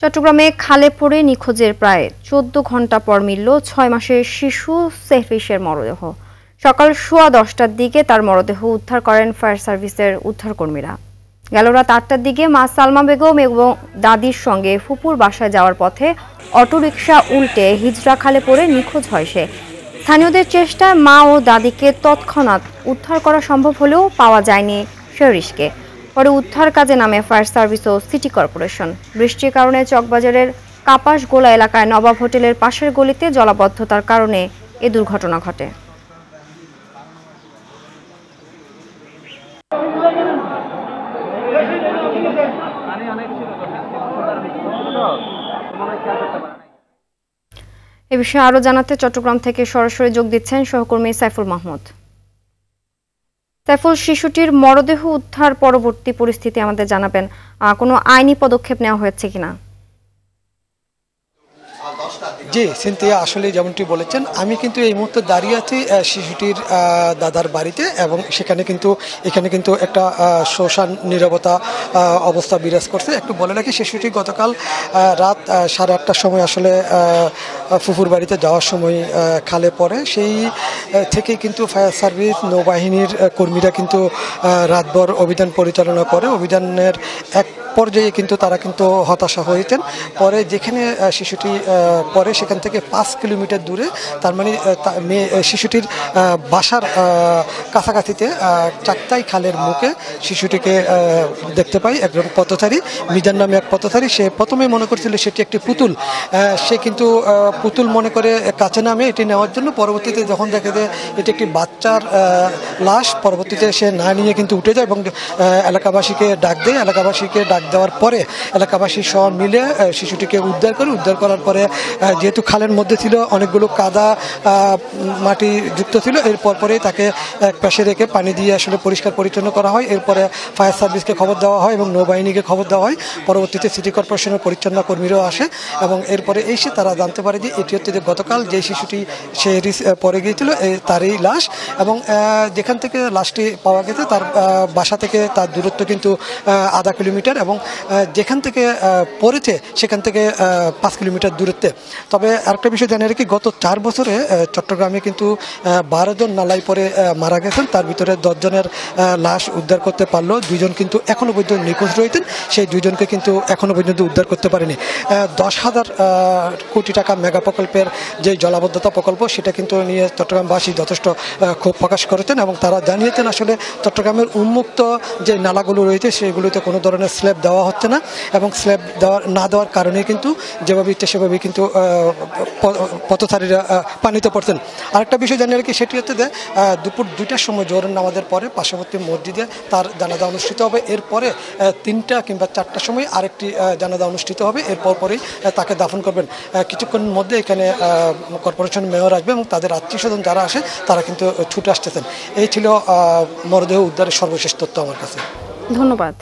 চট্টগ্রামে খালে পড়ে নিখোঁজের প্রায় ১৪ ঘণ্টা পর মিলল ৬ মাসের শিশু সেহরিশের মরদেহ। সকাল 10:15টার দিকে তার মরদেহ উদ্ধার করেন ফায়ার সার্ভিসের উদ্ধারকর্মীরা। গেল রাত ৮টার দিকে মা সালমা বেগম এবং দাদির সঙ্গে ফুপুর বাসায় যাওয়ার পথে অটোরিকশা উল্টে হিজড়া খালে পড়ে নিখোঁজ হয় সে। স্থানীয়দের চেষ্টায় মা ও দাদিকে তৎক্ষণাৎ উদ্ধার করা সম্ভব হলেও পাওয়া যায়নি সেহরিশকে। পরে উদ্ধার কাজে নামে ফায়ার সার্ভিস ও সিটি কর্পোরেশন। বৃষ্টির কারণে চকবাজারের কাপাসগোলা এলাকায় নবাব হোটেলের পাশের গলিতে জলাবদ্ধতার কারণে এ দুর্ঘটনা ঘটে। এ বিষয়ে আরো জানাতে চট্টগ্রাম থেকে সরাসরি যোগ দিচ্ছেন সহকর্মী সাইফুল মাহমুদ। সাইফুল, শিশুটির মরদেহ উদ্ধার পরবর্তী পরিস্থিতি আমাদের জানাবেন। কোনো আইনি পদক্ষেপ নেওয়া হয়েছে কিনা? জি সিনথিয়া, আসলে যেমনটি বলেছেন, আমি কিন্তু এই মুহূর্তে দাঁড়িয়ে আছি শিশুটির দাদার বাড়িতে এবং এখানে কিন্তু একটা শোষণ নীরবতা অবস্থা বিরাজ করছে। একটু বলে রাখি, শিশুটি গতকাল রাত 8:30টার সময় আসলে ফুফুর বাড়িতে যাওয়ার সময় খালে পড়ে। সেই থেকেই কিন্তু ফায়ার সার্ভিস, নৌবাহিনীর কর্মীরা কিন্তু রাতভর অভিযান পরিচালনা করে। অভিযানের এক পর্যায়ে কিন্তু তারা কিন্তু হতাশা হয়েছেন। পরে যেখানে শিশুটি পরে সেখান থেকে 5 কিলোমিটার দূরে, তার মানে শিশুটির বাসার কাছাকাছিতে চাকতাই খালের মুখে শিশুটিকে দেখতে পাই একজন পথচারী, মিজান নামে এক পথচারী। সে প্রথমে মনে করছিল সেটি একটি পুতুল। সে কিন্তু পুতুল মনে করে কাছে নামে এটি নেওয়ার জন্য। পরবর্তীতে যখন দেখে যে এটি একটি বাচ্চার লাশ, পরবর্তীতে সে না নিয়ে কিন্তু উঠে যায় এবং এলাকাবাসীকে ডাক দেয়। এলাকাবাসীকে ডাক দেওয়ার পরে এলাকাবাসী সহ মিলে শিশুটিকে উদ্ধার করার পরে, যেহেতু খালের মধ্যে ছিল অনেকগুলো কাদা মাটি যুক্ত ছিল, এরপর পরে তাকে এক পাশে রেখে পানি দিয়ে আসলে পরিষ্কার পরিচ্ছন্ন করা হয়। এরপরে ফায়ার সার্ভিসকে খবর দেওয়া হয় এবং নৌবাহিনীকে খবর দেওয়া হয়। পরবর্তীতে সিটি কর্পোরেশনের পরিচ্ছন্ন কর্মীরাও আসে এবং এরপরে এসে তারা জানতে পারে যে এটি হচ্ছে যে গতকাল যে শিশুটি সে পরে গিয়েছিল তারই লাশ। এবং যেখান থেকে লাশটি পাওয়া গেছে তার বাসা থেকে তার দূরত্ব কিন্তু 0.5 কিলোমিটার এবং যেখান থেকে পড়েছে সেখান থেকে 5 কিলোমিটার দূরত্বে। তবে আরেকটা বিষয় জানিয়ে রাখি, গত 4 বছরে চট্টগ্রামে কিন্তু 12 জন নালায় পরে মারা গেছেন। তার ভিতরে 10 জনের লাশ উদ্ধার করতে পারলো, 2 জন কিন্তু এখনো পর্যন্ত নিখোঁজ রয়েছেন। সেই 2 জনকে কিন্তু এখনো পর্যন্ত উদ্ধার করতে পারেনি। 10,000 কোটি টাকা মেগা প্রকল্পের যে জলাবদ্ধতা প্রকল্প, সেটা কিন্তু নিয়ে চট্টগ্রামবাসী যথেষ্ট ক্ষোভ প্রকাশ করেছেন এবং তারা জানিয়েছেন আসলে চট্টগ্রামের উন্মুক্ত যে নালাগুলো রয়েছে সেগুলোতে কোনো ধরনের স্ল্যাব দেওয়া হচ্ছে না এবং স্ল্যাব না দেওয়ার কারণে কিন্তু যেভাবে ইচ্ছে সেভাবে কিন্তু পথচারীরা পানিতে পড়ছেন। আরেকটা বিষয় জানিয়ে রাখি, সেটি হচ্ছে যে দুপুর 2টার সময় জোহরের নামাজের পরে পার্শ্ববর্তী মসজিদে তার জানাজা অনুষ্ঠিত হবে। এরপরে 3টা কিংবা 4টার সময় আরেকটি জানাজা অনুষ্ঠিত হবে। এরপর পরেই তাকে দাফন করবেন। কিছুক্ষণের মধ্যে এখানে কর্পোরেশন মেয়র আসবে এবং তাদের আত্মীয়স্বজন যারা আসে তারা কিন্তু ছুটে আসতেছেন। এই ছিল মরদেহ উদ্ধারের সর্বশেষ তথ্য আমার কাছে। ধন্যবাদ।